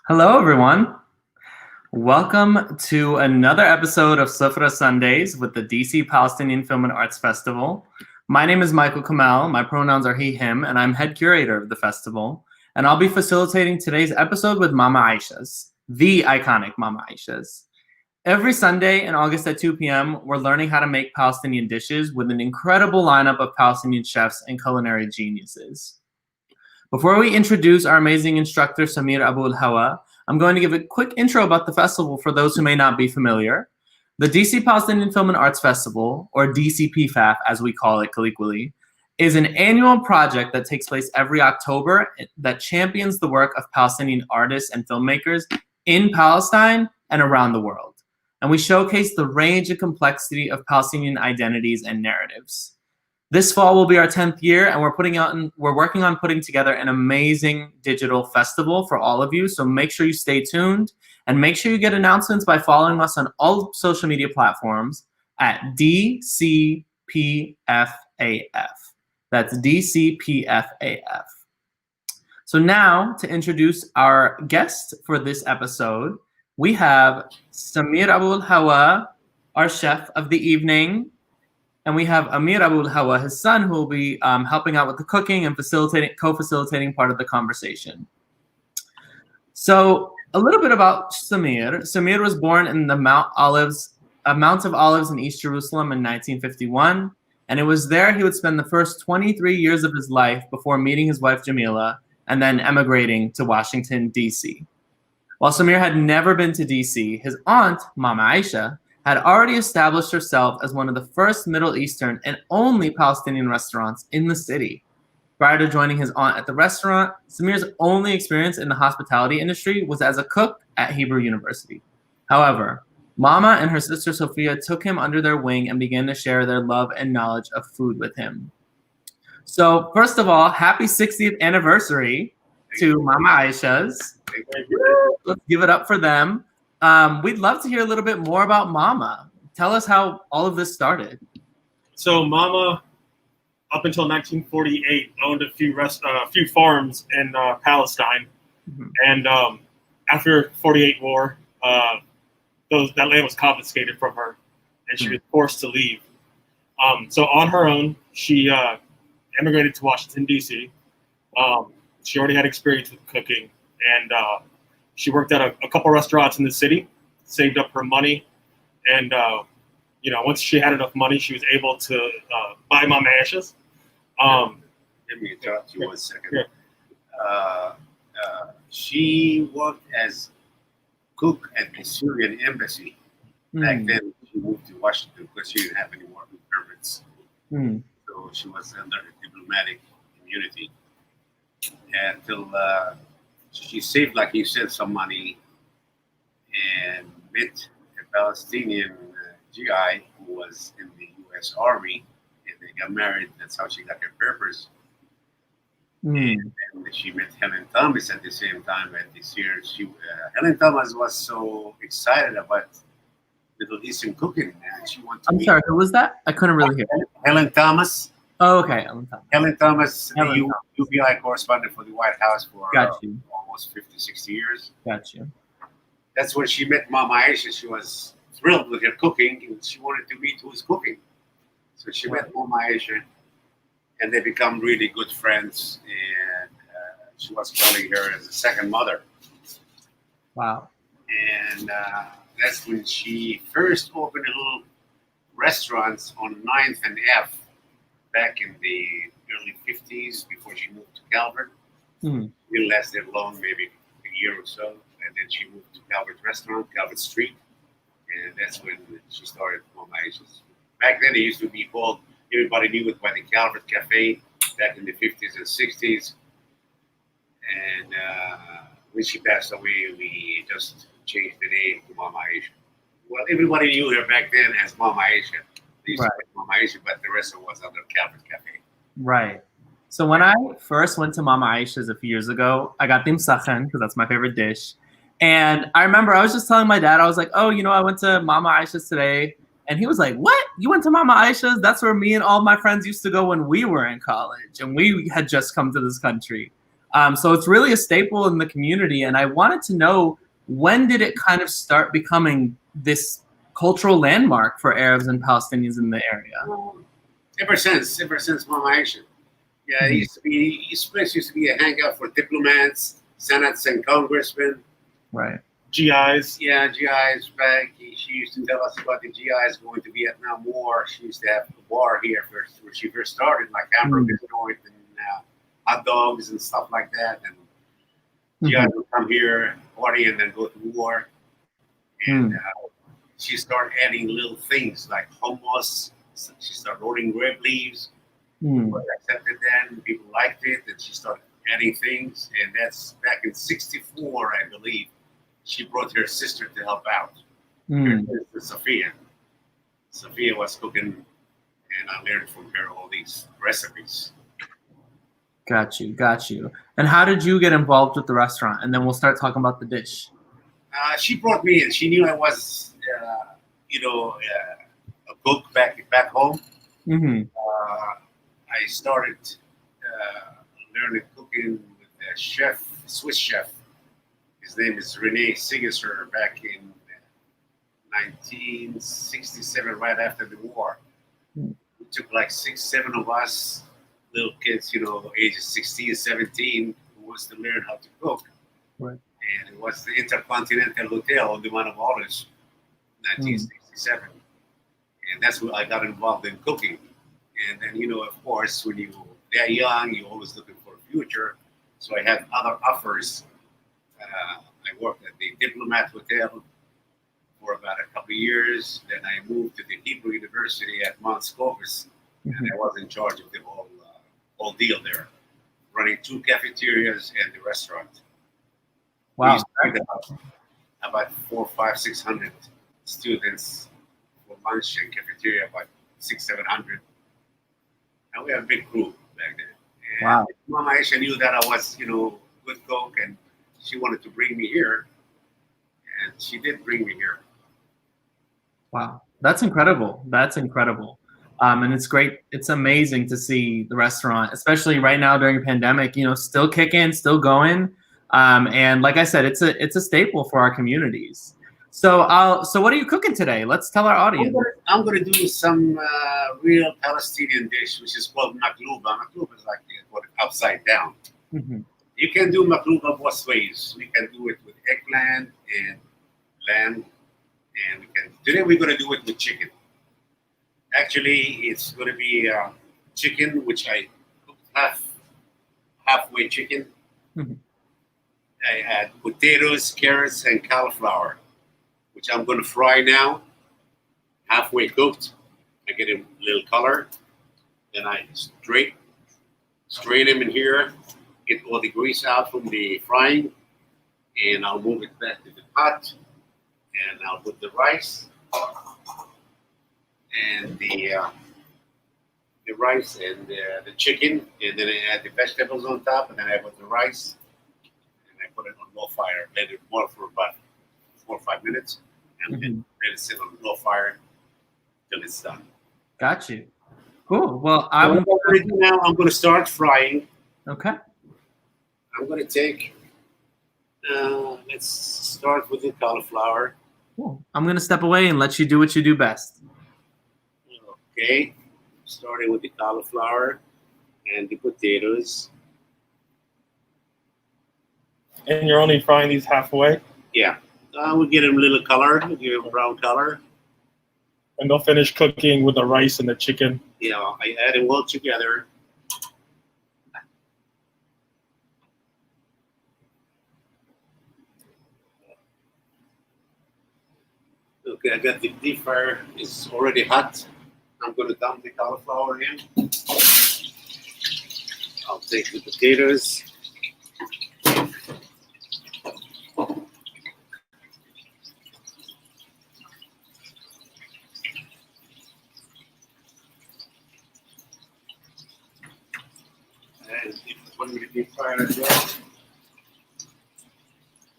Hello, everyone. Welcome to another episode of Sufra Sundays with the DC Palestinian Film and Arts Festival. My name is Michael Kamal. My pronouns are he, him, and I'm head curator of the festival. And I'll be facilitating today's episode with Mama Aisha's, the iconic Mama Aisha's. Every Sunday in August at 2 p.m., we're learning how to make Palestinian dishes with an incredible lineup of Palestinian chefs and culinary geniuses. Before we introduce our amazing instructor, Samir Abu-El-Hawa, I'm going to give a quick intro about the festival for those who may not be familiar. The DC Palestinian Film and Arts Festival, or DCPFAF as we call it colloquially, is an annual project that takes place every October that champions the work of Palestinian artists and filmmakers in Palestine and around the world. And we showcase the range and complexity of Palestinian identities and narratives. This fall will be our 10th year, and we're working on putting together an amazing digital festival for all of you. So make sure you stay tuned and make sure you get announcements by following us on all social media platforms at DCPFAF. That's DCPFAF. So now to introduce our guest for this episode, we have Samir Abu-El-Hawa, our chef of the evening. And we have Amir Abu-El-Hawa, his son, who will be helping out with the cooking and co-facilitating part of the conversation. So a little bit about Samir. Samir was born in the Mount of Olives in East Jerusalem in 1951. And it was there he would spend the first 23 years of his life before meeting his wife, Jamila, and then emigrating to Washington, D.C. While Samir had never been to D.C., his aunt, Mama Aisha, had already established herself as one of the first Middle Eastern and only Palestinian restaurants in the city. Prior to joining his aunt at the restaurant, Samir's only experience in the hospitality industry was as a cook at Hebrew University. However, Mama and her sister Sofia took him under their wing and began to share their love and knowledge of food with him. So first of all, happy 60th anniversary to Mama Aisha's. Let's give it up for them. We'd love to hear a little bit more about Mama. Tell us how all of this started. So Mama, up until 1948, owned a few farms in Palestine. Mm-hmm. And after 48 war, that land was confiscated from her, and she was forced to leave. So on her own, she emigrated to Washington, D.C. She already had experience with cooking, and she worked at a couple restaurants in the city, saved up her money, and once she had enough money, she was able to buy Mama Aisha's. Let me interrupt you 1 second. Yeah. She worked as cook at the Syrian embassy. Back then, she moved to Washington because she didn't have any working permits. So she was under diplomatic immunity until she saved, like you said, some money and met a Palestinian GI who was in the U.S. Army, and they got married. That's how she got her papers. And she met Helen Thomas at the same time at this year. Helen Thomas was so excited about Middle Eastern cooking, and she wanted to I'm sorry, who was that? I couldn't really hear. Helen Thomas. Oh, okay. Helen Thomas, the UPI correspondent for the White House for almost 50, 60 years. Got you. That's when she met Mama Aisha. She was thrilled with her cooking, and she wanted to meet who's cooking. So she met Mama Aisha, and they become really good friends, and she was calling her as a second mother. Wow. And that's when she first opened a little restaurant on 9th and F back in the early 50s before she moved to Calvert. It didn't last that long, maybe a year or so. And then she moved to Calvert Restaurant, Calvert Street. And that's when she started Mama Aisha's. Back then, it used to be called, everybody knew it by the Calvert Cafe back in the 50s and 60s. And when she passed away, we just changed the name to Mama Aisha. Well, everybody knew her back then as Mama Aisha. They used to call Mama Aisha, but the rest of it was under Calvert Cafe. Right. So when I first went to Mama Aisha's a few years ago, I got the msachen because that's my favorite dish. And I remember I was just telling my dad, I was like, oh, I went to Mama Aisha's today. And he was like, what? You went to Mama Aisha's? That's where me and all my friends used to go when we were in college and we had just come to this country. So it's really a staple in the community. And I wanted to know, when did it kind of start becoming this cultural landmark for Arabs and Palestinians in the area? Ever since Mama Aisha. Yeah, it used to be, this place used to be a hangout for diplomats, senates, and congressmen. Right. GIs. Yeah, GIs back. She used to tell us about the GIs going to Vietnam War. She used to have a bar here first, where she first started, like hamburgers joint and hot dogs and stuff like that. And GIs would come here, party, and then go to war. And she started adding little things like hummus. She started rolling grape leaves. But accepted that, and people liked it, and she started adding things. And that's back in '64, I believe. She brought her sister to help out. Her sister, Sofia. Sofia was cooking, and I learned from her all these recipes. Got you. And how did you get involved with the restaurant? And then we'll start talking about the dish. She brought me in. She knew I was, a cook back home. I started learning cooking with a chef, Swiss chef. His name is Rene Sigisser, back in 1967, right after the war. We took like 6, 7 of us, little kids, ages 16, 17, who wants to learn how to cook. Right. And it was the Intercontinental Hotel on the Mount of Olives, 1967. And that's where I got involved in cooking. And then, of course, when they're young, you're always looking for a future. So I had other offers. I worked at the Diplomat Hotel for about a couple of years. Then I moved to the Hebrew University at Mount Scopus, and I was in charge of the whole deal there, running 2 cafeterias and the restaurant. Wow. We used to about 400, 500, 600 students for lunch and cafeteria, about 600, 700. And we had a big crew back then. And wow. Mama Aisha knew that I was, good cook, and she wanted to bring me here. And she did bring me here. Wow. That's incredible. And it's great. It's amazing to see the restaurant, especially right now during a pandemic, still kicking, still going. And like I said, it's a staple for our communities. So what are you cooking today? Let's tell our audience. I'm gonna do some real Palestinian dish, which is called MAQLOUBA. MAQLOUBA is like upside down. You can do MAQLOUBA both ways. We can do it with eggplant and lamb, and today we're gonna do it with chicken. Actually, it's gonna be chicken, which I cooked halfway chicken. I had potatoes, carrots, and cauliflower, which I'm going to fry now, halfway cooked. I get a little color, then I strain them in here, get all the grease out from the frying, and I'll move it back to the pot, and I'll put the rice and the rice and the chicken, and then I add the vegetables on top, and then I put the rice, and I put it on low fire, let it boil for about 4 or 5 minutes. And let it sit on low fire till it's done. Got you. Cool. Well, I'm going to start frying. Okay. I'm going to take. Let's start with the cauliflower. Cool. I'm going to step away and let you do what you do best. Okay. Starting with the cauliflower and the potatoes. And you're only frying these halfway? Yeah. We'll get them a little color, give them brown color. And they'll finish cooking with the rice and the chicken. Yeah, I add them all together. Okay, I got the deep fryer. It's already hot. I'm going to dump the cauliflower in. I'll take the potatoes. When we deep fry it as well,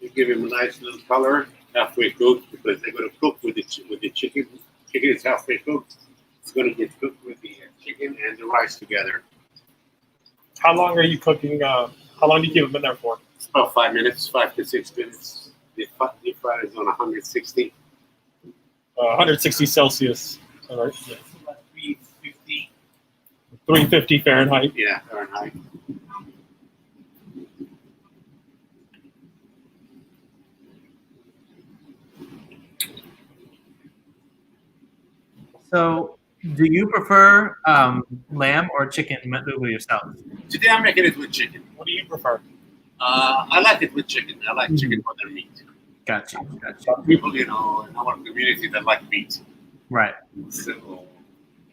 we give him a nice little color, halfway cooked, because they're going to cook with the chicken. Chicken is halfway cooked. It's going to get cooked with the chicken and the rice together. How long are you cooking How long do you keep them in there for? It's about 5 minutes, 5 to 6 minutes. The deep fryer is on 160. 160 Celsius. All right. Yeah. It's about 350. 350 Fahrenheit. Yeah, Fahrenheit. So, do you prefer lamb or chicken MAQLOUBA yourself? Today I'm making it with chicken. What do you prefer? I like it with chicken. I like chicken more than meat. Got you. Some people, in our community that like meat. Right. So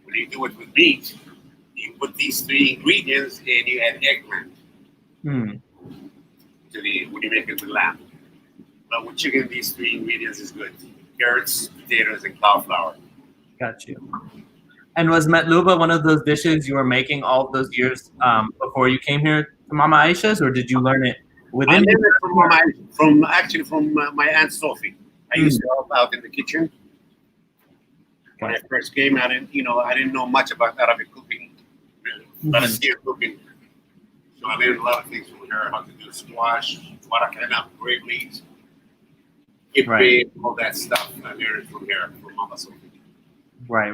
when you do it with meat, you put these 3 ingredients and you add eggplant Mm. when you make it with lamb. But with chicken, these 3 ingredients is good: carrots, potatoes, and cauliflower. Got you. And was MAQLOUBA one of those dishes you were making all of those years before you came here to Mama Aisha's, or did you learn it I within? learned it from my aunt Sophie. I used to help out in the kitchen. When I first came, I didn't know much about Arabic cooking, Palestinian cooking. So I learned a lot of things from her: how to do squash, warakana, grape leaves, Right. all that stuff. I learned it from her, from Mama Sophie. Right.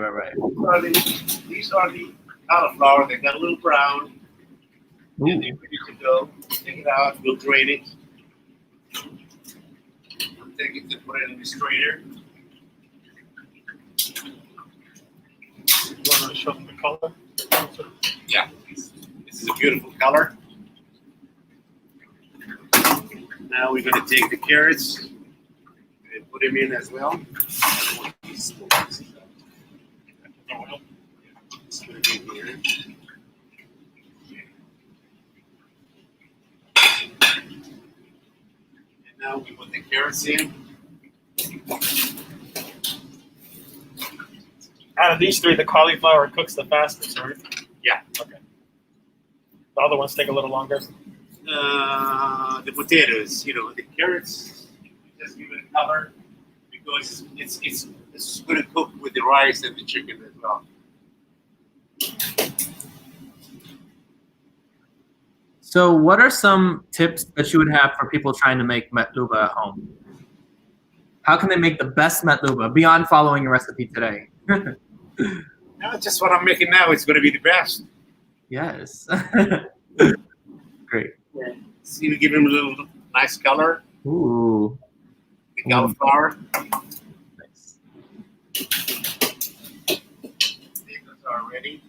These are the cauliflower. They got a little brown. Ooh. And they're ready to go. Take it out. We'll drain it. We'll take it to put it in the strainer. You want to show them the color? Yeah. This is a beautiful color. Now we're going to take the carrots and put them in as well. Just put it in here. And now we put the carrots in. Out of these 3, the cauliflower cooks the fastest, right? Yeah. Okay. The other ones take a little longer. The potatoes, the carrots, just give it a color because it's going to cook with the rice and the chicken as well. So, what are some tips that you would have for people trying to make MAQLOUBA at home? How can they make the best MAQLOUBA beyond following your recipe today? No, just what I'm making now is going to be the best. Yes. Great. See, we give him a little nice color. Ooh. The cauliflower. Nice. Potatoes are ready.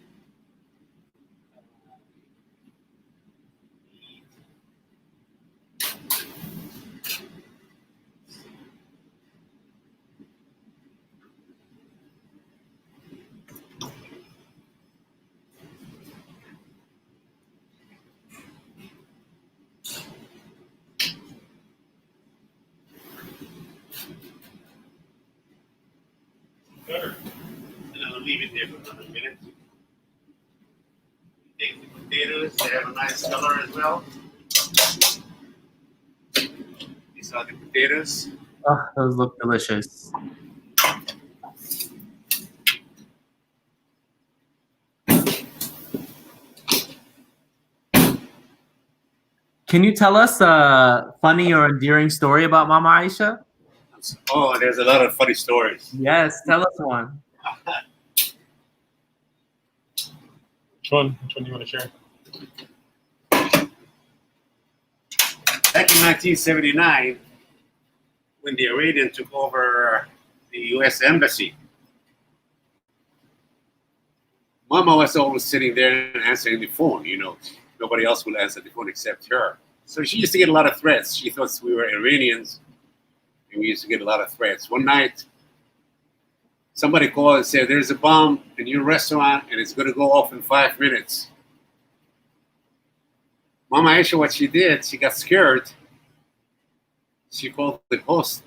And I'll leave it there for another minute. Take the potatoes, they have a nice color as well. These are the potatoes. Oh, those look delicious. Can you tell us a funny or endearing story about Mama Aisha? Oh, there's a lot of funny stories. Yes, tell us one. Which one do you want to share? Back in 1979, when the Iranian took over the U.S. Embassy, Mama was always sitting there and answering the phone. Nobody else will answer the phone except her. So she used to get a lot of threats. She thought we were Iranians, and we used to get a lot of threats. One night, somebody called and said, "There's a bomb in your restaurant, and it's going to go off in 5 minutes." Mama Aisha, what she did, she got scared. She called the host,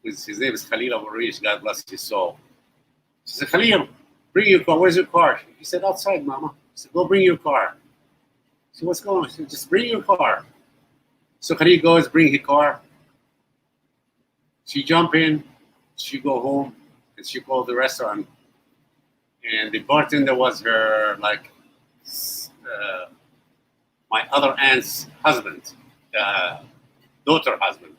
his name is Khalil Aburish, God bless his soul. She said, "Khalil, bring your car. Where's your car?" He said, "Outside, Mama." She said, "Go bring your car." She said, "What's going on?" She said, "Just bring your car." So Khalil goes, bring his car. She jump in, she go home, and she called the restaurant. And the bartender was her, my other aunt's husband, daughter husband.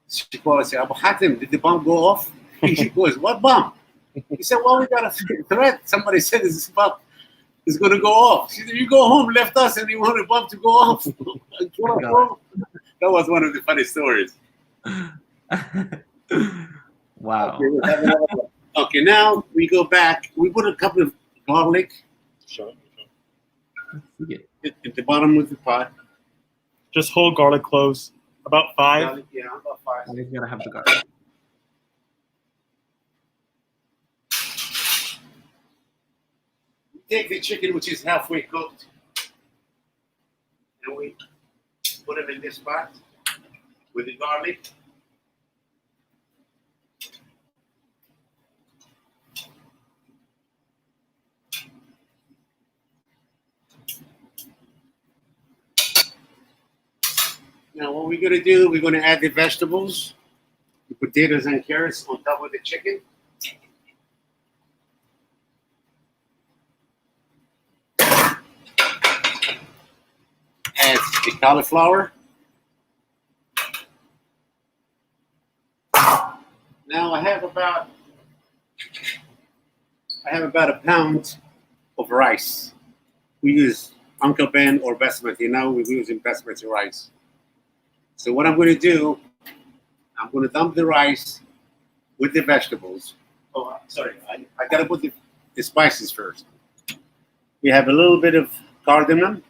She called and said, Abu Hatim, did the bomb go off? He goes, what bomb? He said, well, we got a threat. Somebody said this bomb is going to go off. She said, you go home, left us, and you want the bomb to go off. That was one of the funny stories. Wow. Okay, now we go back. We put a couple of garlic at the bottom of the pot. Just whole garlic cloves, about 5. Garlic, yeah, about 5. Always gotta have the garlic. Take the chicken, which is halfway cooked, and we put it in this pot with the garlic. Now what we're gonna do, we're gonna add the vegetables, the potatoes and carrots on top of the chicken. Add the cauliflower. Now I have about a pound of rice. We use Uncle Ben or basmati. Now we're using basmati rice. So what I'm going to do, I'm going to dump the rice with the vegetables. Oh, sorry, I got to put the spices first. We have a little bit of cardamom.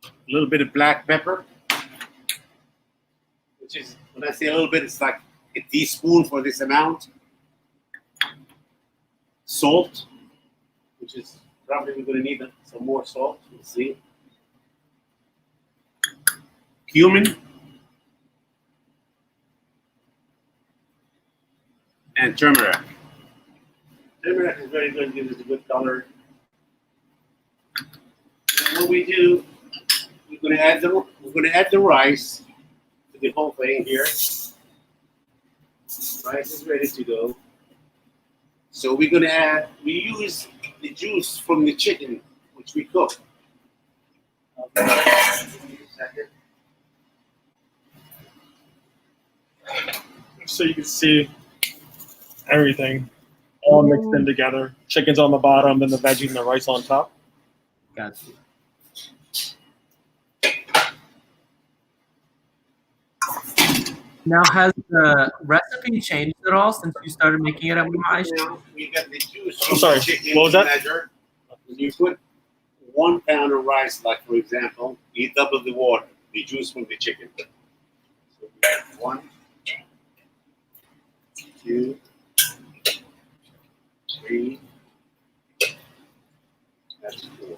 A little bit of black pepper, which is, when I say a little bit, it's like a teaspoon for this amount. Salt, which is probably we're going to need some more salt. Let's see. Cumin. And turmeric. Turmeric is very good, gives us a good color. And what we do, we're going to add the rice to the whole thing here. Rice is ready to go. So we're going to add, we use the juice from the chicken, which we cook. So you can see everything all mixed in together. Chicken's on the bottom, then the veggies and the rice on top. Got you. Now, has the recipe changed at all since you started making it at Aisha? We got the juice. I'm sorry, what was that? Measure. When you put 1 pound of rice, like for example, you double the water, the juice from the chicken. So we have 1, 2, 3, that's 4.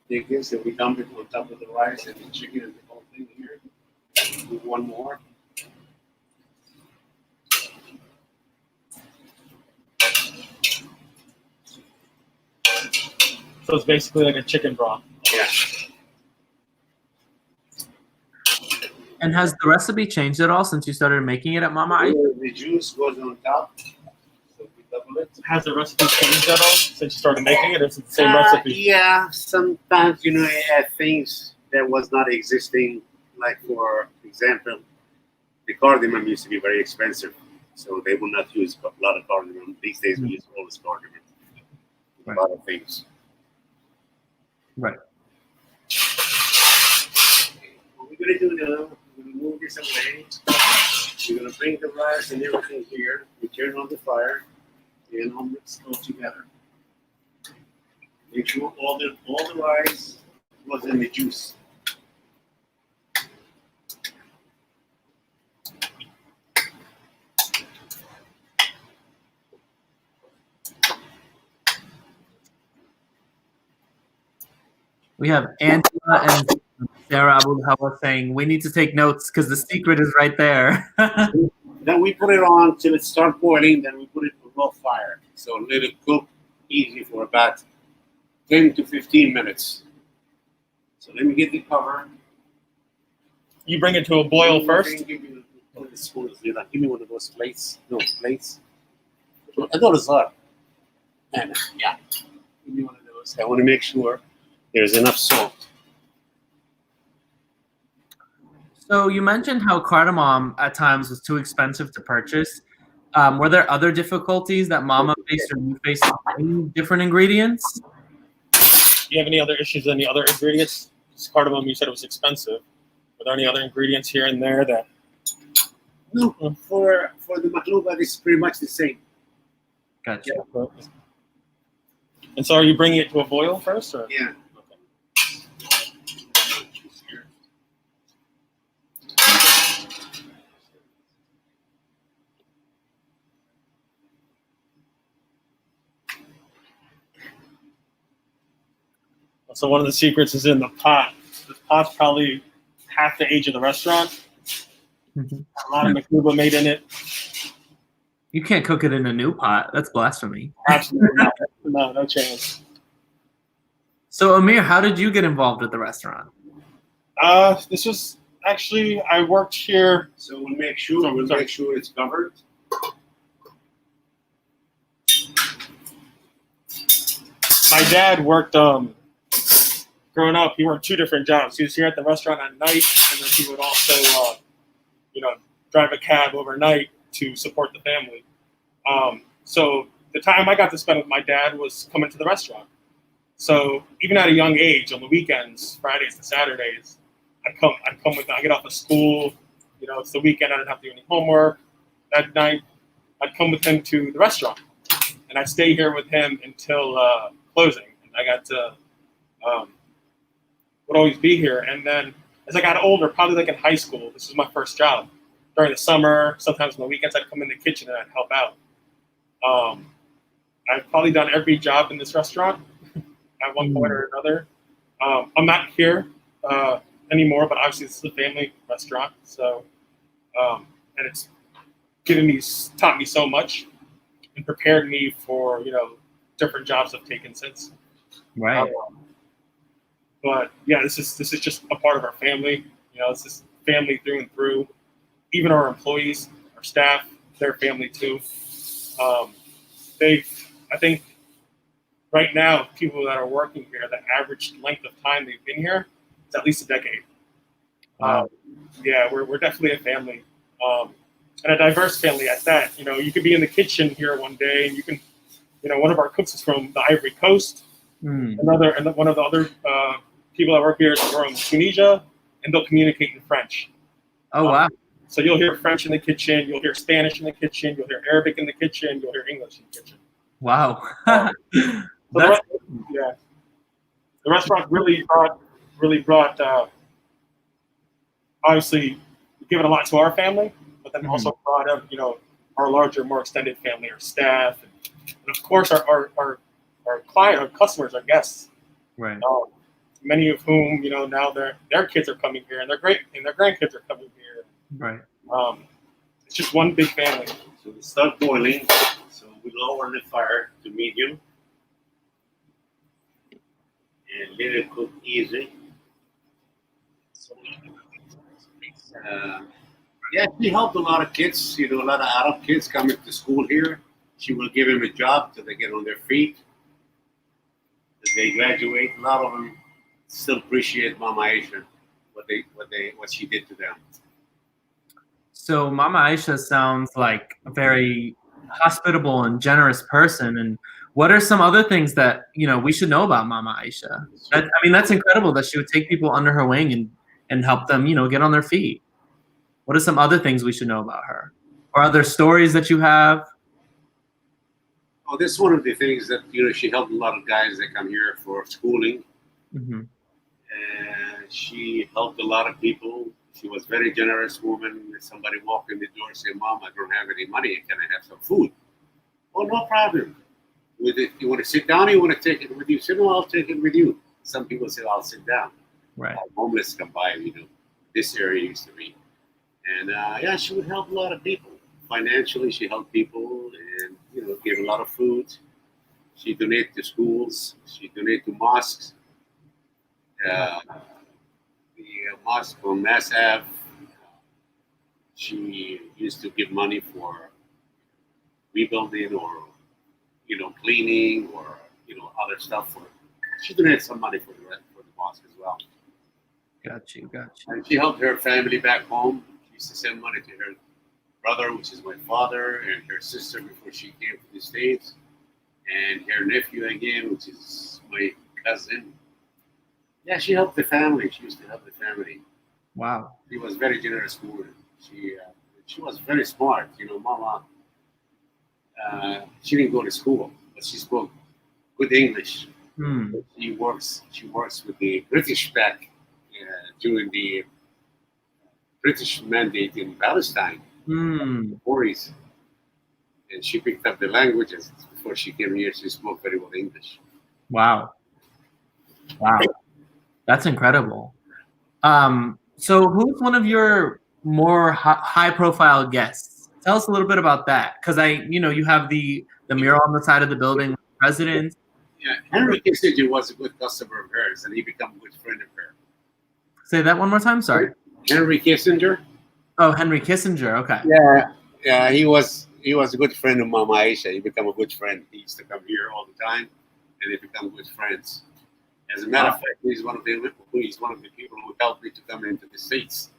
Take this and we dump it on top of the rice and the chicken and the whole thing here. And we do 1 more. So it's basically like a chicken broth. Yeah. And has the recipe changed at all since you started making it at Mama Aisha? The juice goes on top. So we double it. Has the recipe changed at all since you started making it? Or is it the same recipe? Yeah, sometimes, I add things that was not existing. Like, for example, the cardamom used to be very expensive. So they will not use a lot of cardamom. These days we use all this cardamom. Right. A lot of things. Right. What we're going to do now, we're going to move this away. We're going to bring the rice and everything here. We turn on the fire and I'll mix it all together. Make sure all the rice was in the juice. We have Angela and Sarah Abu-El-Hawa saying, we need to take notes because the secret is right there. Then we put it on till it starts boiling. Then we put it on low fire. So let it cook easy for about 10 to 15 minutes. So let me get the cover. You bring it to a boil first? All the schools, you know, give me one of those plates. Those plates. I thought it's hard. And yeah, give me one of those. I want to make sure there's enough salt. So you mentioned how cardamom at times was too expensive to purchase. Were there other difficulties that Mama faced or you faced in different ingredients? Do you have any other issues? Any other ingredients? This cardamom, you said it was expensive. Were there any other ingredients here and there that? No, for the MAQLOUBA, it's pretty much the same. Gotcha. Yeah. And so, are you bringing it to a boil first, or? Yeah. So one of the secrets is in the pot. The pot's probably half the age of the restaurant. Mm-hmm. A lot of MAQLOUBA made in it. You can't cook it in a new pot. That's blasphemy. Absolutely not. No chance. So Amir, how did you get involved with the restaurant? This was actually, I worked here. So we'll make sure it's covered. My dad worked, growing up, he worked 2 different jobs. He was here at the restaurant at night, and then he would also, drive a cab overnight to support the family. So the time I got to spend with my dad was coming to the restaurant. So even at a young age, on the weekends, Fridays to Saturdays, I'd come with him. I get off of school, it's the weekend, I didn't have to do any homework. That night, I'd come with him to the restaurant, and I'd stay here with him until closing. And I got to, would always be here. And then as I got older, probably like in high school, this was my first job. During the summer, sometimes on the weekends, I'd come in the kitchen and I'd help out. I've probably done every job in this restaurant at one point or another. I'm not here anymore, but obviously this is a family restaurant. So, and it's taught me so much and prepared me for, different jobs I've taken since. Right. But yeah, this is just a part of our family. This is family through and through. Even our employees, our staff, their family too. I think right now, people that are working here, the average length of time they've been here is at least a decade. Wow. Yeah, we're definitely a family, and a diverse family at that. You could be in the kitchen here one day, and you can, one of our cooks is from the Ivory Coast. And one of the other people that work here is from Tunisia, and they'll communicate in French. Oh, wow. So you'll hear French in the kitchen, you'll hear Spanish in the kitchen, you'll hear Arabic in the kitchen, you'll hear English in the kitchen. Wow. The restaurant really brought obviously given a lot to our family, but then also brought up, our larger, more extended family, our staff, and of course our client, our customers, our guests. Right. Many of whom, now their kids are coming here, and their grandkids are coming here. Right. It's just one big family. So we start boiling. So we lower the fire to medium and let it cook easy. Yeah, she helped a lot of kids. A lot of Arab kids coming to school here. She will give them a job till they get on their feet. As they graduate, a lot of them still appreciate Mama Aisha, what she did to them. So Mama Aisha sounds like a very hospitable and generous person. And what are some other things that, we should know about Mama Aisha? That's incredible that she would take people under her wing and help them, get on their feet. What are some other things we should know about her? Or other stories that you have? Oh, this is one of the things that, she helped a lot of guys that come here for schooling. Mm-hmm. And she helped a lot of people. She was a very generous woman. If somebody walked in the door and said, Mom, I don't have any money. Can I have some food? Oh, no problem. You want to sit down or you want to take it with you? Say, no, I'll take it with you. Some people say, I'll sit down. Right. Homeless come by, this area used to be. And she would help a lot of people. Financially, she helped people and, gave a lot of food. She donated to schools. She donated to mosques. The mosque on Mass Ave. She used to give money for rebuilding or cleaning or other stuff. She donated some money for the mosque as well. Got you. And she helped her family back home. She used to send money to her brother, which is my father, and her sister before she came to the States, and her nephew again, which is my cousin. Yeah, she helped the family. She used to help the family. Wow. She was very generous woman. She was very smart. Mama. She didn't go to school, but she spoke good English. She works with the British back during the British mandate in Palestine. Boris. And she picked up the languages before she came here. She spoke very well English. Wow. That's incredible. So who's one of your more high profile guests? Tell us a little bit about that. Because you have the mural on the side of the building with presidents. Yeah, Henry Kissinger was a good customer of hers, and he became a good friend of her. Say that one more time. Sorry. Henry Kissinger. Oh, Henry Kissinger. Okay. Yeah. He was a good friend of Mama Aisha. He became a good friend. He used to come here all the time, and they become good friends. As a matter of fact, he's one of the people who helped me to come into the States.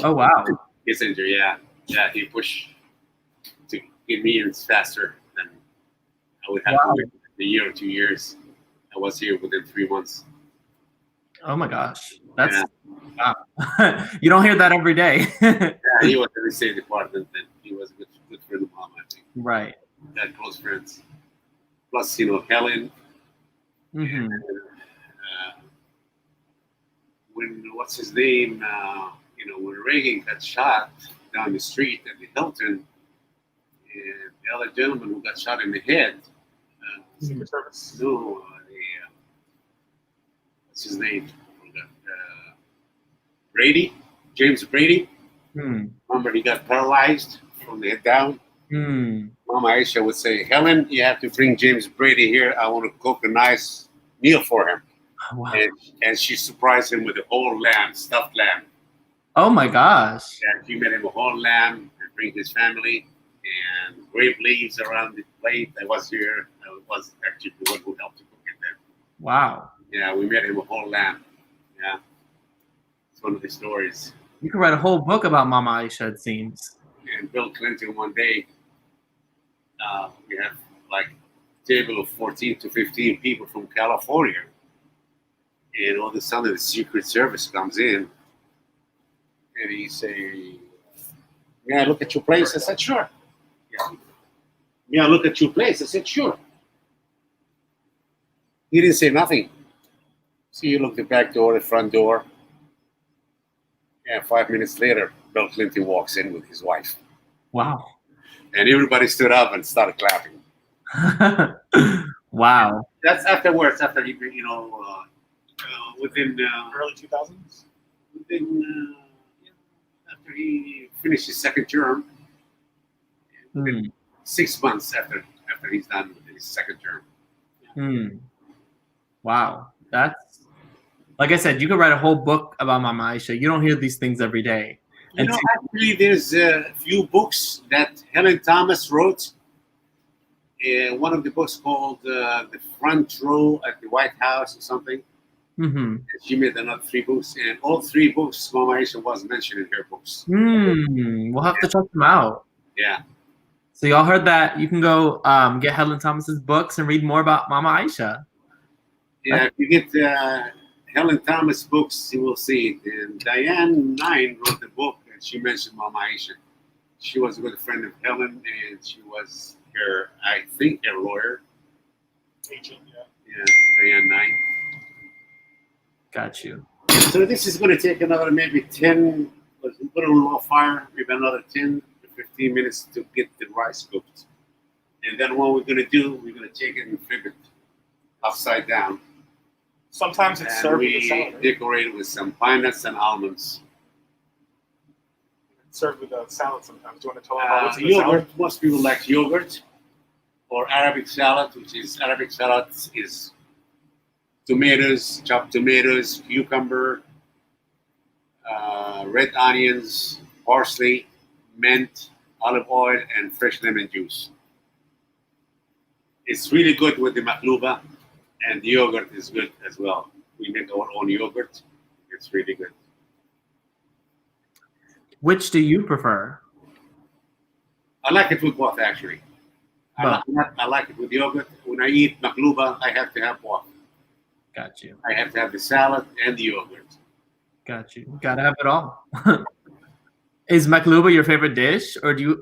Oh wow. Kissinger, yeah, he pushed to get me in faster than I would have to wait a year or 2 years. I was here within 3 months. Oh my gosh, that's wow. You don't hear that every day. Yeah, he was in the State Department, and he was a good friend of mine, I think. Right. We had close friends. Plus, Helen. Mm-hmm. When what's his name? When Reagan got shot down the street at the Hilton, and the other gentleman who got shot in the head. Secret Service. No, what's his name? Brady, James Brady. Remember, he got paralyzed from the head down. Mama Aisha would say, "Helen, you have to bring James Brady here. I want to cook a nice meal for him." Wow. And she surprised him with a whole lamb, stuffed lamb. Oh my gosh. Yeah, she made him a whole lamb and bring his family and grape leaves around the plate. I was here. I was actually the one who helped to cook it then. Wow. Yeah, we made him a whole lamb. Yeah. It's one of the stories. You could write a whole book about Mama Aisha, it seems. And Bill Clinton one day, we have like a table of 14 to 15 people from California. And all of a sudden the Secret Service comes in and he say, "May I look at your place?" I said, "Sure." Yeah. "May I look at your place?" I said, "Sure." He didn't say nothing. So you look the back door, the front door. And 5 minutes later, Bill Clinton walks in with his wife. Wow. And everybody stood up and started clapping. Wow. That's afterwards, after he, within Early 2000s? after he finished his second term, 6 months after he's done with his second term. Wow. That's, like I said, you could write a whole book about Mama Aisha. You don't hear these things every day. Actually, there's a few books that Helen Thomas wrote. One of the books called The Front Row at the White House or something. Mm-hmm. She made another 3 books, and all 3 books, Mama Aisha was mentioned in her books. We'll have to check them out. Yeah. So y'all heard that. You can go get Helen Thomas's books and read more about Mama Aisha. Yeah, if you get Helen Thomas books, you will see it. And Diane Nine wrote the book, and she mentioned Mama Aisha. She was a good friend of Helen, and she was I think, her lawyer. Agent, yeah. Yeah, Diane Nine. Got you. So this is going to take another maybe 10, let's put it on low fire, maybe another 10 to 15 minutes to get the rice cooked. And then what we're going to do, we're going to take it and flip it upside down. Sometimes it's served with a we salad. Right? decorate it with some pine nuts and almonds. It's served with a salad sometimes. Do you want to tell them about what's in the Yogurt, salad? most people like yogurt or Arabic salad, Arabic salad is tomatoes, chopped tomatoes, cucumber, red onions, parsley, mint, olive oil, and fresh lemon juice. It's really good with the MAQLOUBA, and the yogurt is good as well. We make our own yogurt. It's really good. Which do you prefer? I like it with both, actually. I like it with yogurt. When I eat MAQLOUBA, I have to have both. Got you. I have to have the salad and the yogurt. Got you. Gotta have it all. Is MAQLOUBA your favorite dish, or do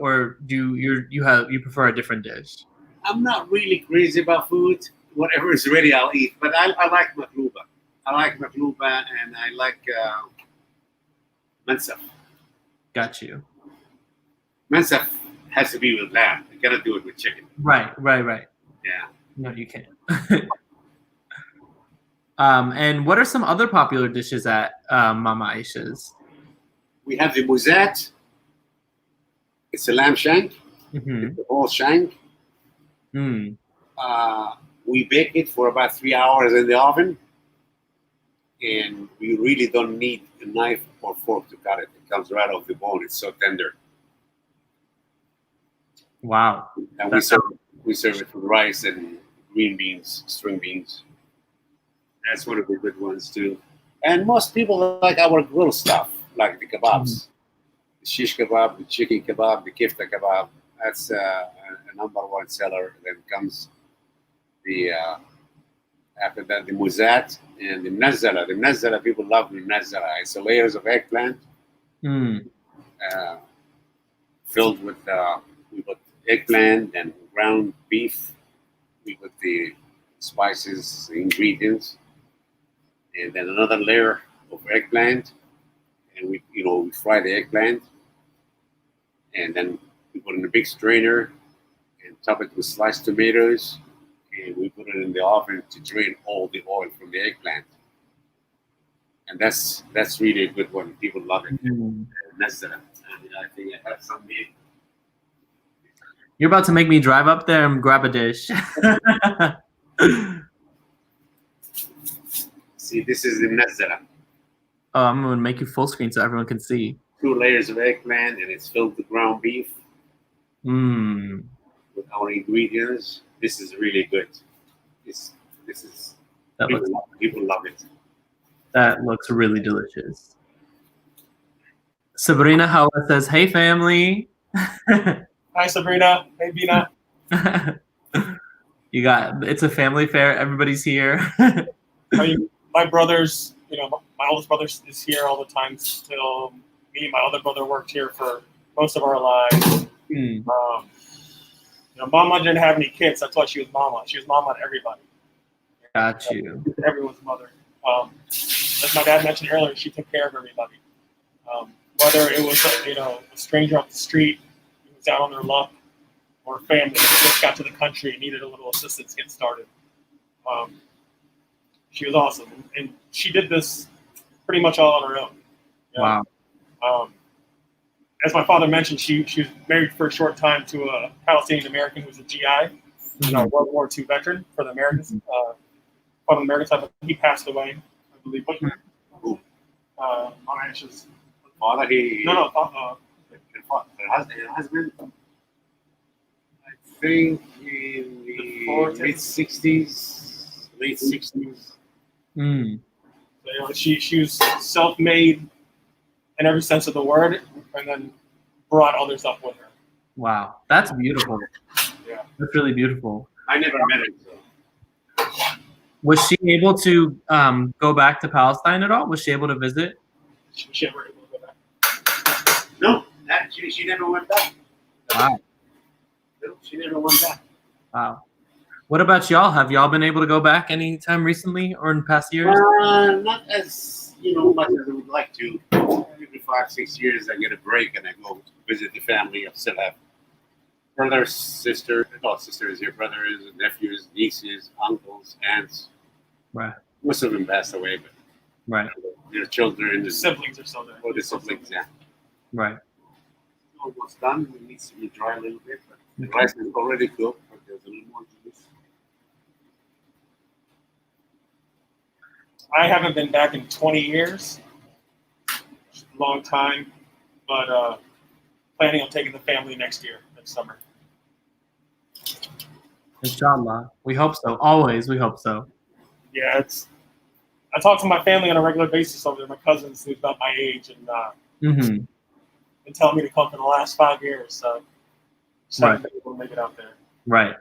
you prefer a different dish? I'm not really crazy about food. Whatever is ready, I'll eat. But I like MAQLOUBA. I like MAQLOUBA, and I like mansaf. Got you. Mansaf has to be with lamb. You cannot do it with chicken. Right. Yeah. No, you can't. And what are some other popular dishes at Mama Aisha's? We have the muzat. It's a lamb shank. Mm-hmm. It's a whole shank. Mm. We bake it for about 3 hours in the oven. And we really don't need a knife or fork to cut it. It comes right off the bone. It's so tender. Wow. And we serve it with rice and green beans, string beans. That's one of the good ones too. And most people like our grill stuff, like the kebabs. The shish kebab, the chicken kebab, the kifta kebab. That's a number one seller. Then comes the after that the muzat and the mnazzala. The mnazzala, people love the mnazzala. It's the layers of eggplant filled with we put eggplant and ground beef. We put the spices, the ingredients, and then another layer of eggplant, and we fry the eggplant, and then we put it in a big strainer and top it with sliced tomatoes, and we put it in the oven to drain all the oil from the eggplant. And that's really a good one. People love it. And that's I think I have some meat. You're about to make me drive up there and grab a dish. See, this is the mnazzala. Oh, I'm gonna make you full screen so everyone can see. 2 layers of eggplant, and it's filled with ground beef. With our ingredients. This is really good. This is people love it. That looks really delicious. Sabrina Hawa says, "Hey family." Hi Sabrina. Hey Bina. It's a family fair. Everybody's here. My brothers, my oldest brother is here all the time still. Me and my other brother worked here for most of our lives. Mama didn't have any kids. That's why she was Mama. She was Mama to everybody. Got you. Everyone's mother. As my dad mentioned earlier, she took care of everybody. Whether it was a stranger off the street who was down on their luck, or family who just got to the country and needed a little assistance to get started. She was awesome, and she did this pretty much all on her own. Wow. As my father mentioned, she was married for a short time to a Palestinian American who was a GI, a World War II veteran for the Americans. On the American side, he passed away, I believe. Mama Aisha's father, her husband, I think in the mid-60s, late 60s. So, she was self-made in every sense of the word, and then brought others up with her. Wow, that's beautiful. Yeah, that's really beautiful. I never met her. So. Was she able to go back to Palestine at all? Was she able to visit? She never able to go back. No, she never went back. Wow. No, she never went back. Wow. What about y'all? Have y'all been able to go back anytime recently or in past years? Not as much as I would like to. Every 5-6 years, I get a break and I go visit the family. I still have brothers, sisters here, brothers, nephews, nieces, uncles, aunts. Right. Most of them passed away, but right. Their children, the siblings are still there. Oh, the siblings, yeah. Right. Almost done. It needs to be dry a little bit, but the rice is already cooked, but there's a little more to this. I haven't been back in 20 years. Long time. but planning on taking the family next summer. Inshallah. We hope so. Always, we hope so. Yeah, I talk to my family on a regular basis over there. My cousins who's about my age and been telling me to come for the last 5 years. So just haven't been able to make it out there. Right.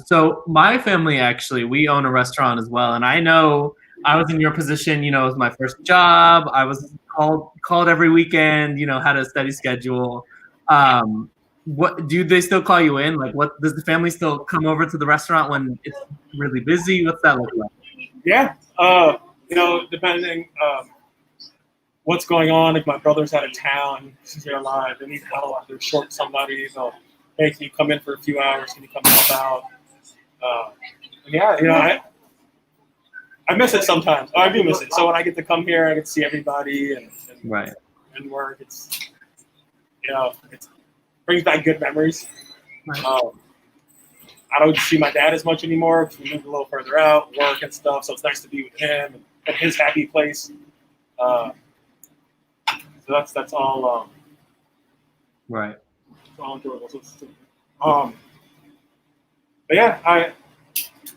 So my family, actually, we own a restaurant as well. And I know I was in your position, it was my first job. I was called every weekend, had a steady schedule. What do they still call you in? Like, what does the family still come over to the restaurant when it's really busy? What's that look like? Yeah. Depending what's going on, if my brother's out of town, since they're alive, they need help, they're short somebody, they'll, hey, can you come in for a few hours? Can you come help out? I miss it sometimes. I do miss it. So when I get to come here, I get to see everybody and work. It brings back good memories. Right. I don't see my dad as much anymore because we moved a little further out, work and stuff. So it's nice to be with him and his happy place. So that's all. Right. It's all enjoyable. But yeah, I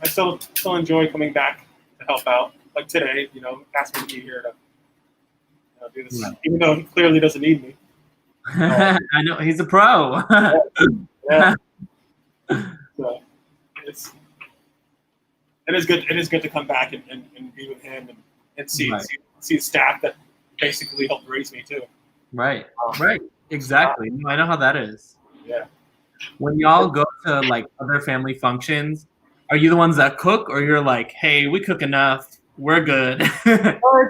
still enjoy coming back to help out. Like today, asked me to be here to do this, even though he clearly doesn't need me. I know he's a pro. Yeah. So it is good. It is good to come back and be with him and see the staff that basically helped raise me too. Right. Right. Exactly. I know how that is. Yeah. When y'all go to like other family functions, are you the ones that cook, or you're like, hey, we cook enough, we're good?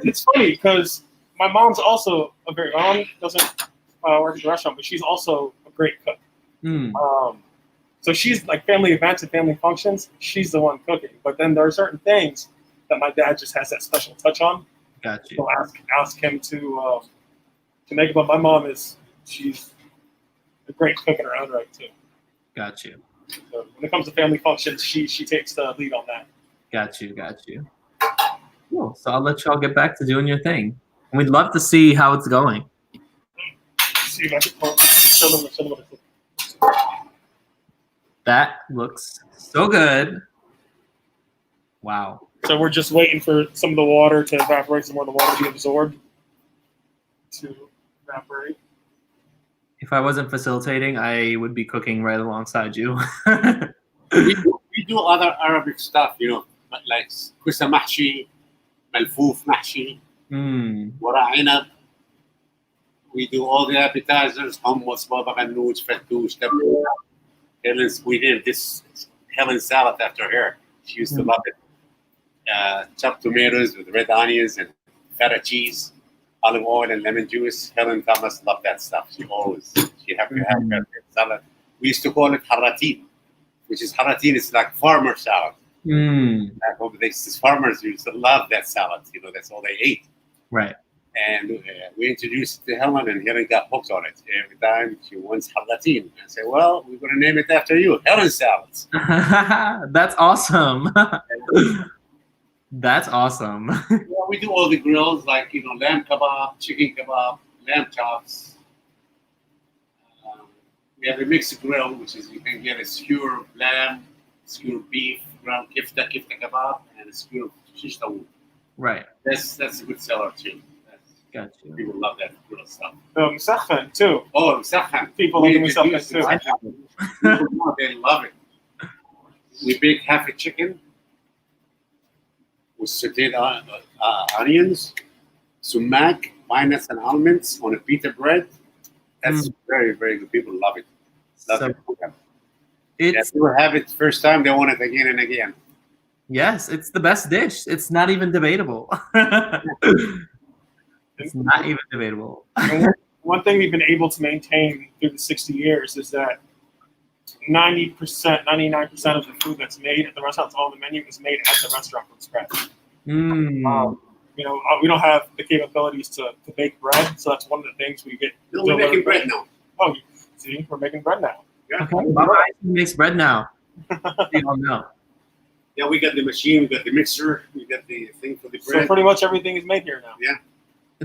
It's funny because my mom's also my mom doesn't work at the restaurant, but she's also a great cook. So she's like family events and family functions. She's the one cooking, but then there are certain things that my dad just has that special touch on. Got you. So ask him to make it. But my mom she's a great cook in her own right too. Got you. So when it comes to family functions, she takes the lead on that. Got you. Cool. So I'll let y'all get back to doing your thing. And we'd love to see how it's going. See if I can show them. That looks so good. Wow. So we're just waiting for some of the water to evaporate, some more of the water to be absorbed to evaporate. If I wasn't facilitating, I would be cooking right alongside you. we do other Arabic stuff, like kusa mahshi, malfouf mahshi, wara inab. We do all the appetizers, hummus, baba ganoush, fattoush, tabbouleh. We did this Helen salad after her. She used to love it. Chopped tomatoes with red onions and feta cheese, olive oil and lemon juice. Helen Thomas loved that stuff. She had to have that salad. We used to call it haratin, which is haratin. It's like farmer salad. Back over there, farmers used to love that salad. That's all they ate. Right. And we introduced it to Helen, and Helen got hooked on it. Every time she wants haratin, I say, well, we're going to name it after you, Helen Salads. That's awesome. That's awesome. Yeah, we do all the grills, like, lamb kebab, chicken kebab, lamb chops. We have a mixed grill, which is you can get a skewer of lamb, skewer of beef, ground kifta kebab, and a skewer of shish tawood. Right. That's a good seller, too. Got you. People love that grill stuff. Musakhan, too. Oh, musakhan. People love musakhan, too. People know, they love it. We bake half a chicken with sauteed onions, sumac, pine nuts, and almonds on a pita bread. That's very, very good. People love it. If you have it first time, they want it again and again. Yes, it's the best dish. It's not even debatable. It's not even debatable. One thing we've been able to maintain through the 60 years is that 90%, 99% of the food that's made at the restaurant on the menu is made at the restaurant from scratch. We don't have the capabilities to bake bread, so that's one of the things we get. No, we're making bread now. Oh, see, we're making bread now. Yeah. Okay, Mama makes bread now. You don't know. Yeah, we got the machine, we got the mixer, we got the thing for the bread. So pretty much everything is made here now. Yeah.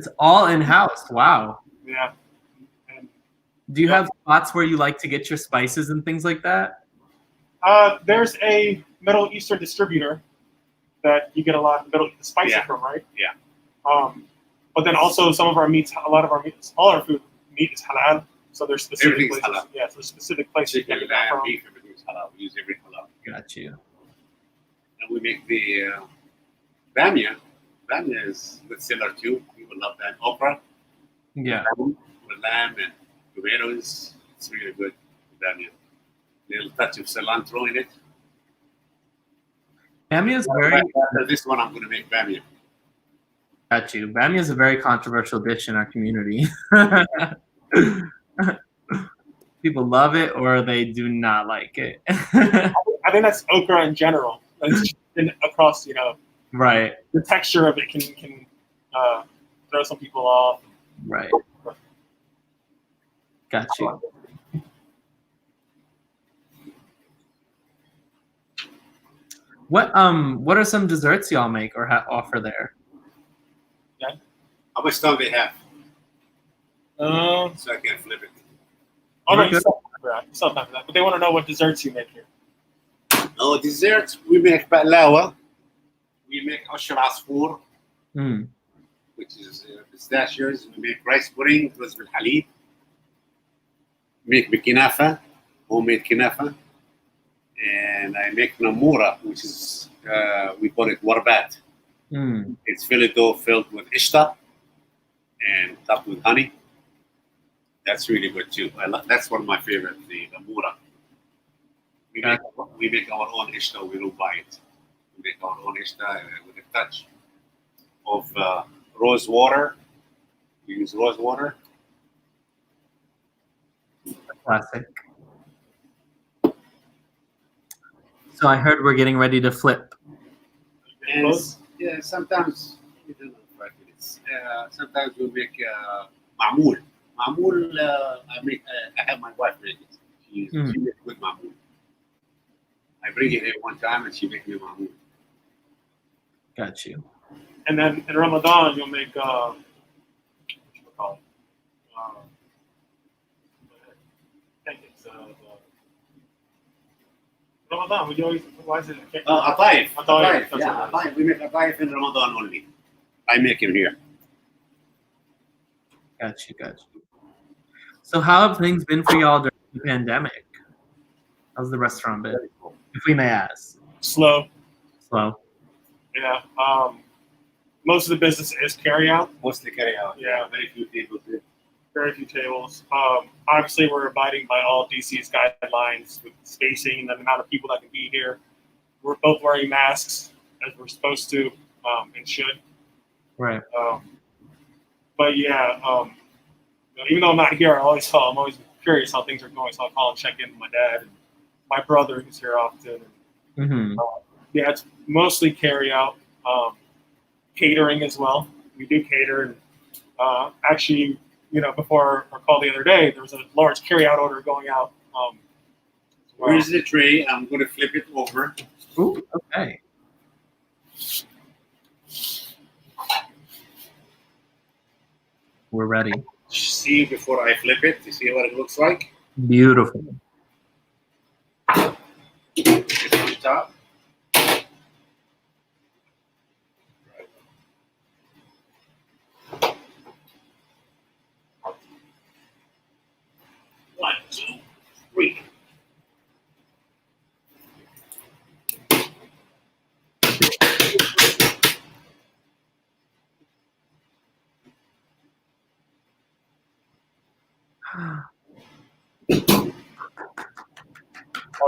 It's all in-house. Wow. Yeah. And Do you have spots where you like to get your spices and things like that? there's a Middle Eastern distributor that you get a lot of the spices Yeah. from, right? Yeah. But then also some of our meats, a lot of our meats, all our food meat is halal. So there's specific Everything's places. halal. Yeah, so there's specific places you Chicken, can get that lamb, from. beef, everything's halal. We use every halal. Got you. And we make the bamia. Bamia is good seller too. People love that. Okra Yeah. with lamb and tomatoes. It's really good. Bamia. Little touch of cilantro in it. Bamia is very. After this one, I'm going to make bamia. Got you. Bamia is a very controversial dish in our community. People love it or they do not like it. I think that's okra in general. It's just across, Right. the texture of it can throw some people off. Right. Got you. What are some desserts y'all make or offer there? How much time they have? Oh So I can flip it. no, you still have time for that. But they want to know what desserts you make here. Oh, desserts. We make MAQLOUBA. We make Ashr Asfour, Mm. which is pistachios. We make rice pudding, ruz bil halib. Make kinafa, homemade kinafa. And I make namura, which is, we call it warbat. Mm. It's fillet dough filled with ishta and topped with honey. That's really good too. That's one of my favorite, the namura. We make our own ishta, we don't buy it. We make our own ishta with a touch of rose water. We use rose water. Classic. So I heard we're getting ready to flip. And yeah, sometimes we don't know 5 minutes. Sometimes we make ma'moul. Ma'moul, I have my wife make it. She makes good ma'moul. I bring it here one time and she makes me ma'moul. Got you. And then in Ramadan, you'll make what you call it? I think it's Ramadan. We always why is it? Ataif. Ataif. Yeah, ataif. We make ataif in Ramadan only. I make him here. Got you. So how have things been for y'all during the pandemic? How's the restaurant been? If we may ask. Slow. Slow. Yeah. Most of the business is carry out. Mostly carry out. Yeah. Very few people do. Very few tables. Obviously, we're abiding by all DC's guidelines with spacing and the amount of people that can be here. We're both wearing masks as we're supposed to and should. Right. But yeah, even though I'm not here, I'm always curious how things are going. So I'll call and check in with my dad and my brother, who's here often. Mm-hmm. Yeah, it's mostly carry out, catering as well. We do cater. And, actually, before our call the other day, there was a large carry out order going out. Where's the tray? I'm going to flip it over. Ooh, okay. We're ready. See before I flip it to see what it looks like. Beautiful. It's on top. One, two, three. I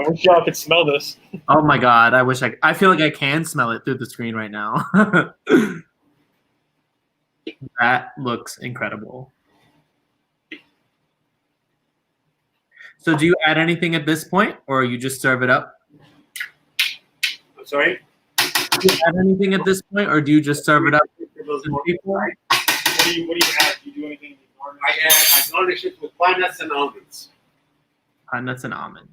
wish y'all could smell this. Oh my God! I feel like I can smell it through the screen right now. That looks incredible. So do you add anything at this point, or you just serve it up? I'm sorry? Do you add anything at this point, or do you just serve it up to people? What do you add? Do you do anything? I garnish it with pine nuts and almonds. Pine nuts and almonds.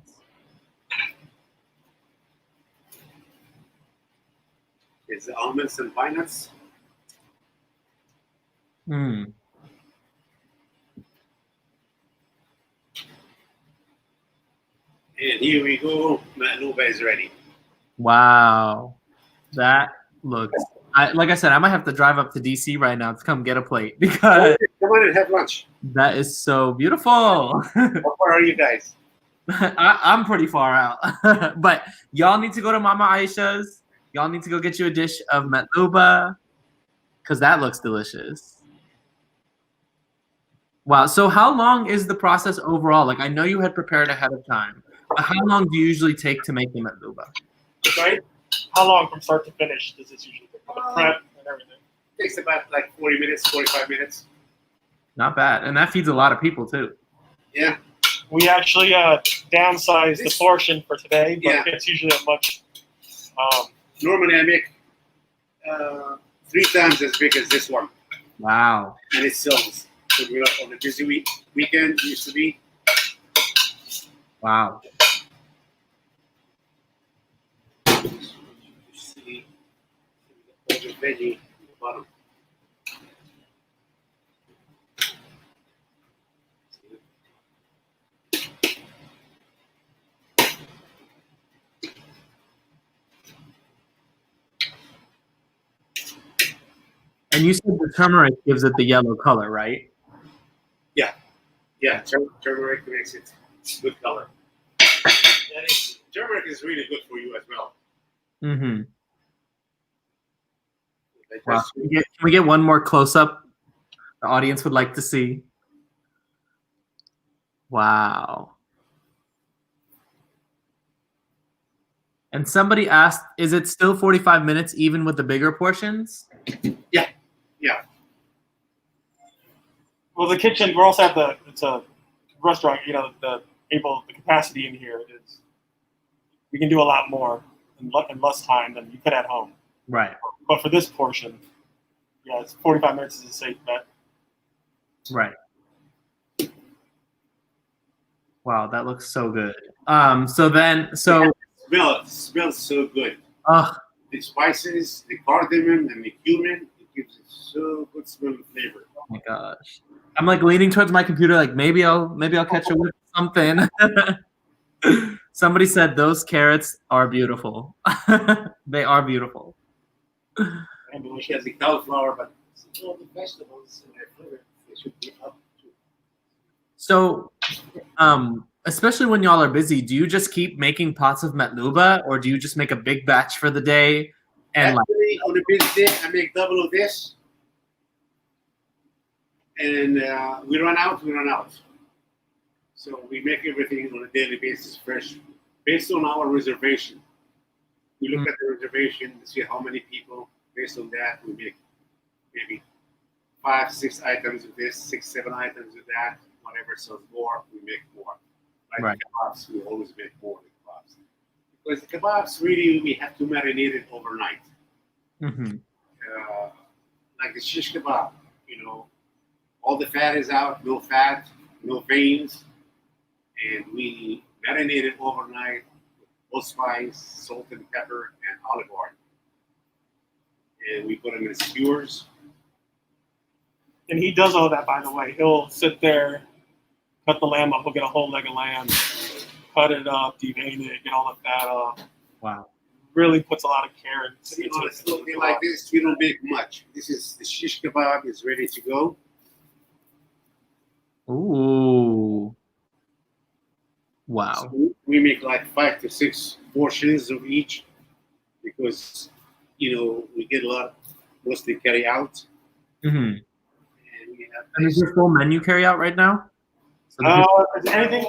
Is the almonds and pine nuts? Mm. And here we go. MAQLOUBA is ready. Wow. That looks. Like I said, I might have to drive up to DC right now to come get a plate because Come on and have lunch. that is so beautiful. How far are you guys? I'm pretty far out. But y'all need to go to Mama Aisha's. Y'all need to go get you a dish of MAQLOUBA because that looks delicious. Wow. So how long is the process overall? Like I know you had prepared ahead of time, but how long do you usually take to make the MAQLOUBA? Right? How long from start to finish does this usually take? The prep and everything. Takes about like 40 minutes, 45 minutes. Not bad. And that feeds a lot of people too. Yeah. We actually downsized the portion for today, but it's usually a much. Normally I make 3 times as big as this one. Wow. And it sells. So we're on a busy weekend, used to be. Wow. You see all the veggie at the bottom. And you said the turmeric gives it the yellow color, right? Yeah, turmeric makes it good color. Turmeric is really good for you as well. Mm-hmm. Wow. Can we get one more close-up? The audience would like to see. Wow. And somebody asked, is it still 45 minutes even with the bigger portions? Yeah. Well, the kitchen, we also have it's a restaurant, you know, the capacity in here is, we can do a lot more in less time than you could at home. Right. But for this portion, yeah, it's 45 minutes is a safe bet. Right. Wow, that looks so good. So It smells so good. the The spices, the cardamom and the cumin, it gives it so good smell and flavor. oh my gosh. I'm like leaning towards my computer, like maybe I'll catch a whiff of something. Somebody said those carrots are beautiful. They are beautiful. And she has the cauliflower, but all the vegetables and their flavor, they should be up too. So, especially when y'all are busy, do you just keep making pots of MAQLOUBA, or do you just make a big batch for the day? And Actually, on a busy day, I make double of this. And we run out. So we make everything on a daily basis fresh, based on our reservation. We look at the reservation to see how many people. Based on that, we make maybe 5, 6 items of this, 6, 7 items of that. Whatever sells more, we make more. Like kebabs, we always make more than kebabs. Because the kebabs, really, we have to marinate it overnight. mm-hmm. Like the shish kebab, you know, all the fat is out, no fat, no veins, and we marinate it overnight with allspice, salt and pepper, and olive oil. And we put them in skewers. And he does all that, by the way. He'll sit there, cut the lamb up. He'll get a whole leg of lamb, cut it up, devein it, get all the fat off. Wow. Really puts a lot of care into You know, it's looking like this. We don't make much. This is the shish kebab is ready to go. Ooh. Wow. So we make like 5 to 6 portions of each because, you know, we get a lot, mostly carry out. Mm-hmm. And we have And is your full menu carry out right now? So is anything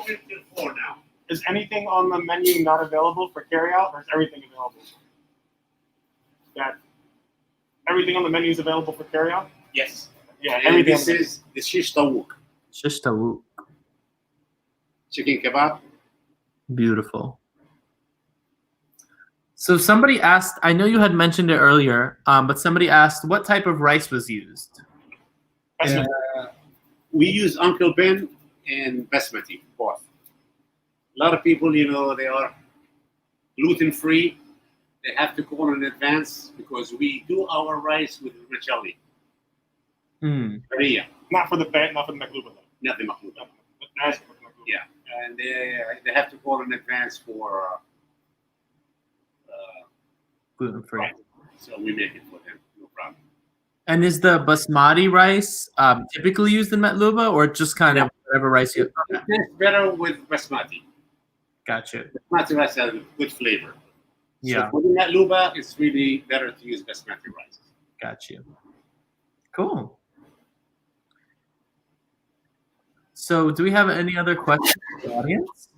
now. Is anything on the menu not available for carryout, or is everything available? That everything on the menu is available for carryout? Yes. Yeah, And everything. this is the shish tawuk. Shish tawuk. Chicken kebab. Beautiful. So somebody asked, I know you had mentioned it earlier, but somebody asked what type of rice was used. We use Uncle Ben and basmati, both. A lot of people, you know, they are gluten-free. They have to call in advance because we do our rice with vermicelli. Korea. Not for the MAQLOUBA though. Not the MAQLOUBA. But that's for the MAQLOUBA. Yeah, and they have to call in advance for Gluten-free. right. So we make it for them, no problem. And is the basmati rice typically used in MAQLOUBA, or just kind of whatever rice you? It tastes better with basmati. Gotcha. Basmati rice has a good flavor. Yeah. So for the MAQLOUBA, it's really better to use basmati rice. Got you. Cool. So do we have any other questions from the audience?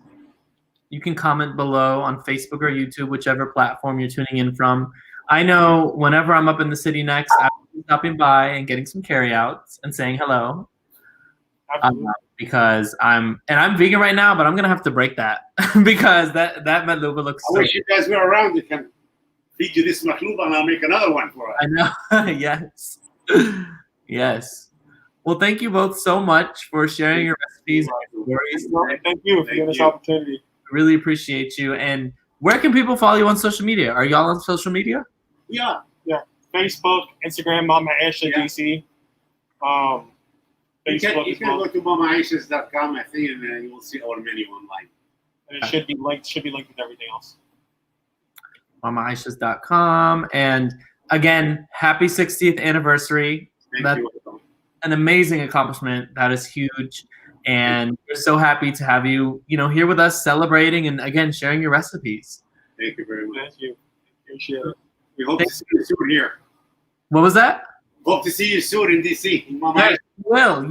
You can comment below on Facebook or YouTube, whichever platform you're tuning in from. I know whenever I'm up in the city next, I'll be stopping by and getting some carryouts and saying hello. Because I'm vegan right now, but I'm gonna have to break that because that MAQLOUBA looks. I wish you guys were around. You can feed you this MAQLOUBA, and I'll make another one for us. I know. Yes. Yes. Well, thank you both so much for sharing your recipes and stories. Thank you for giving us opportunity. Really appreciate you. And where can people follow you on social media? Are y'all on social media? Yeah. Facebook, Instagram, Mama Ayesha DC. You Facebook can go to mamaayeshas.com, I think, and you will see our menu online. And it should be linked with everything else. mamaayeshas.com. And again, happy 60th anniversary. Thank you. An amazing accomplishment. That is huge. And we're so happy to have you, here with us celebrating and again sharing your recipes. Thank you very much. Thank you. Appreciate it. We hope to see you soon here. What was that? Hope to see you soon in DC. Yeah, you will.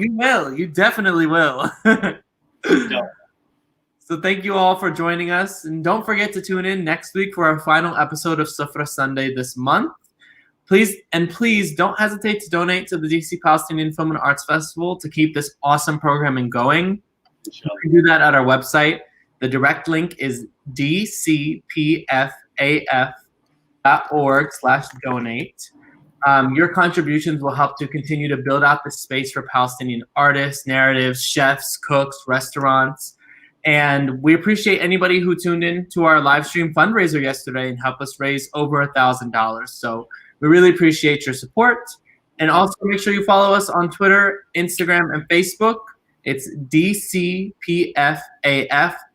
You definitely will. So thank you all for joining us. And don't forget to tune in next week for our final episode of Sufra Sunday this month. Please don't hesitate to donate to the DC Palestinian Film and Arts Festival to keep this awesome programming going. You can do that at our website. The direct link is dcpfaf.org/donate. Your contributions will help to continue to build out the space for Palestinian artists, narratives, chefs, cooks, restaurants. And we appreciate anybody who tuned in to our live stream fundraiser yesterday and helped us raise over $1,000. So we really appreciate your support. And also make sure you follow us on Twitter, Instagram, and Facebook. It's DCPFAF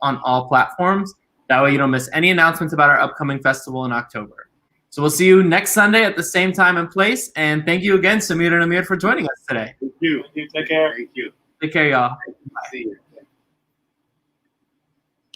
on all platforms. That way you don't miss any announcements about our upcoming festival in October. So we'll see you next Sunday at the same time and place. And thank you again, Samir and Amir, for joining us today. Thank you. Take care. Thank you. Take care, y'all. See you.